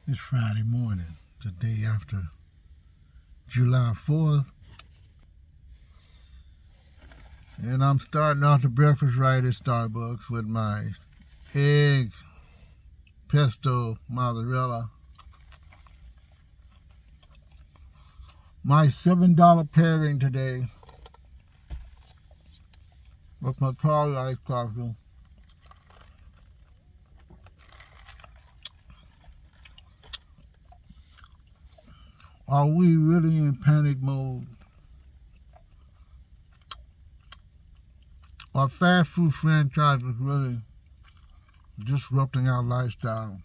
It's Friday morning, the day after July 4th, and I'm starting off the breakfast right at Starbucks with my egg pesto mozzarella, my $7 pairing today with my tall iced coffee. Are we really in panic mode? Are fast food franchises really disrupting our lifestyle?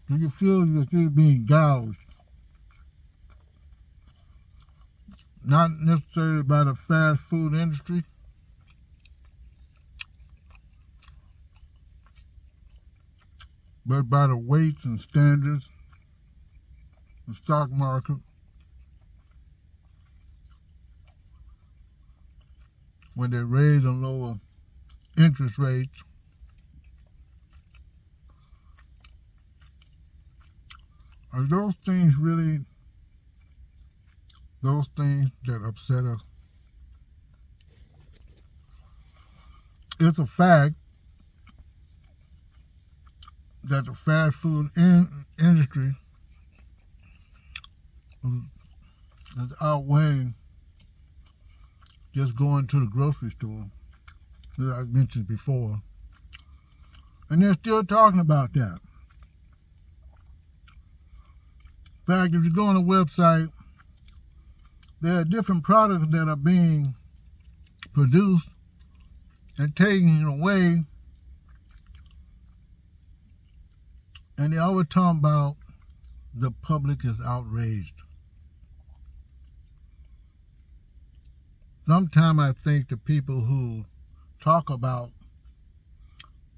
Do you feel that you're being gouged? Not necessarily by the fast food industry, but by the weights and standards, the stock market, when they raise and lower interest rates. Are those things really those things that upset us? It's a fact that the fast food industry is outweighing just going to the grocery store, as I mentioned before. And they're still talking about that. In fact, if you go on a website, there are different products that are being produced and taken away, and they always talk about the public is outraged. Sometimes I think the people who talk about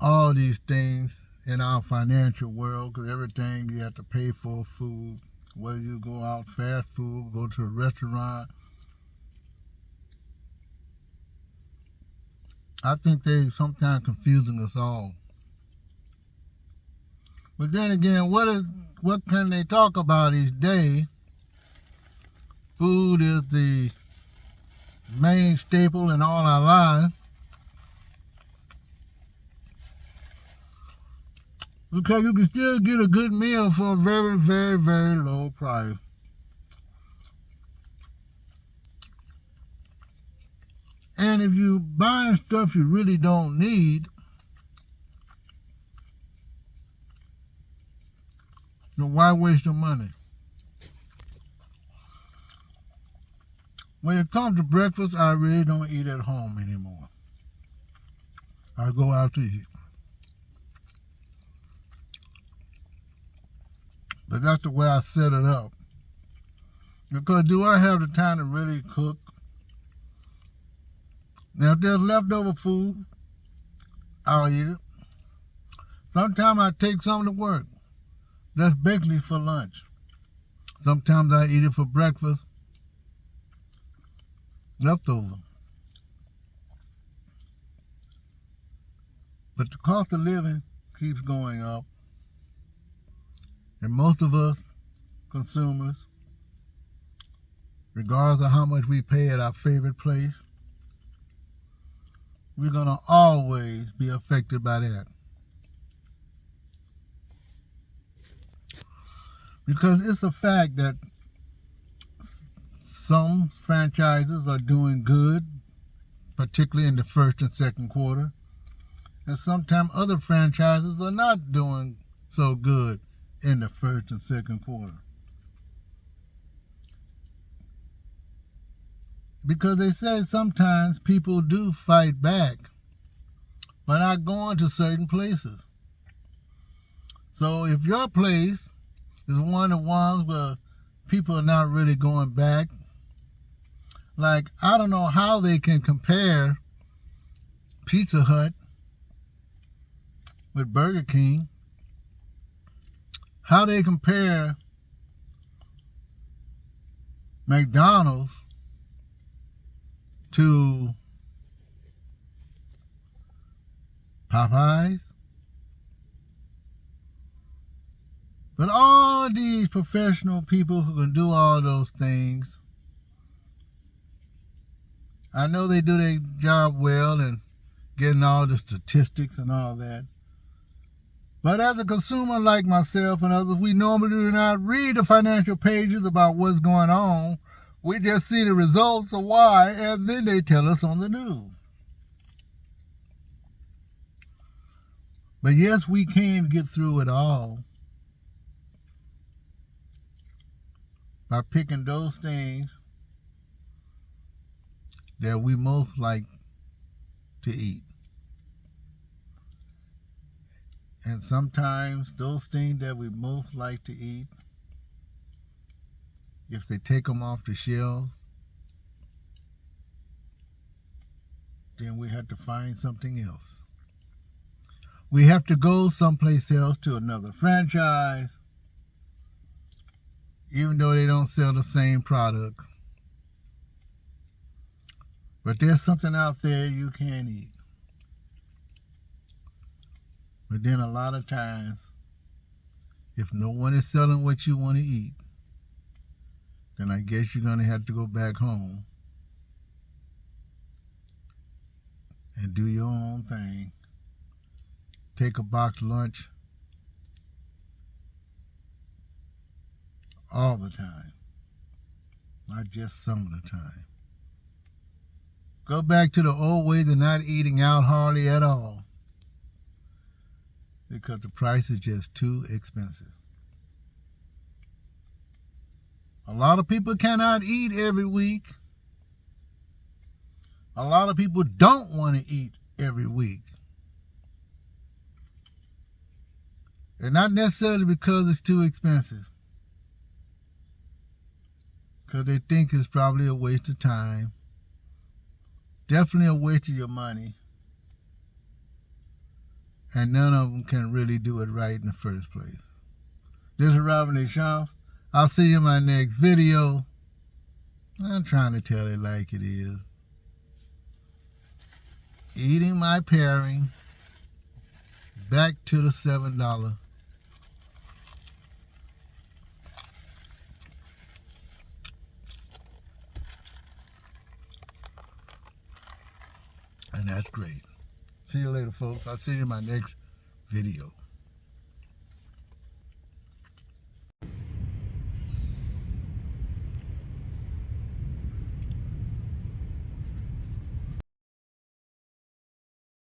all these things in our financial world, because everything you have to pay for, food, whether you go out fast food, go to a restaurant, I think they sometimes confusing us all. But then again, what can they talk about each day? Food is the main staple in all our lives, because you can still get a good meal for a very, very, very low price. And if you buying stuff you really don't need, then why waste your money? When it comes to breakfast, I really don't eat at home anymore. I go out to eat. But that's the way I set it up. Because do I have the time to really cook? Now, if there's leftover food, I'll eat it. Sometimes I take some to work. That's basically for lunch. Sometimes I eat it for breakfast. Leftover. But the cost of living keeps going up. And most of us consumers, regardless of how much we pay at our favorite place, we're going to always be affected by that. Because it's a fact that some franchises are doing good, particularly in the first and second quarter, and sometimes other franchises are not doing so good in the first and second quarter. Because they say sometimes people do fight back by not going to certain places. So if your place is one of the ones where people are not really going back, like, I don't know how they can compare Pizza Hut with Burger King, how they compare McDonald's to Popeyes. But all these professional people who can do all those things, I know they do their job well and getting all the statistics and all that. But as a consumer like myself and others, we normally do not read the financial pages about what's going on. We just see the results of why, and then they tell us on the news. But yes, we can get through it all by picking those things that we most like to eat. And sometimes those things that we most like to eat, if they take them off the shelves, then we have to find something else. We have to go someplace else to another franchise, even though they don't sell the same product. But there's something out there you can eat. But then a lot of times, if no one is selling what you want to eat, then I guess you're going to have to go back home and do your own thing. Take a box lunch all the time, not just some of the time. Go back to the old ways of not eating out hardly at all, because the price is just too expensive. A lot of people cannot eat every week. A lot of people don't want to eat every week. And not necessarily because it's too expensive, because they think it's probably a waste of time. Definitely a waste of your money. And none of them can really do it right in the first place. This is Robin Deschamps. I'll see you in my next video. I'm trying to tell it like it is. Eating my pairing. Back to the $7. And that's great. See you later, folks. I'll see you in my next video.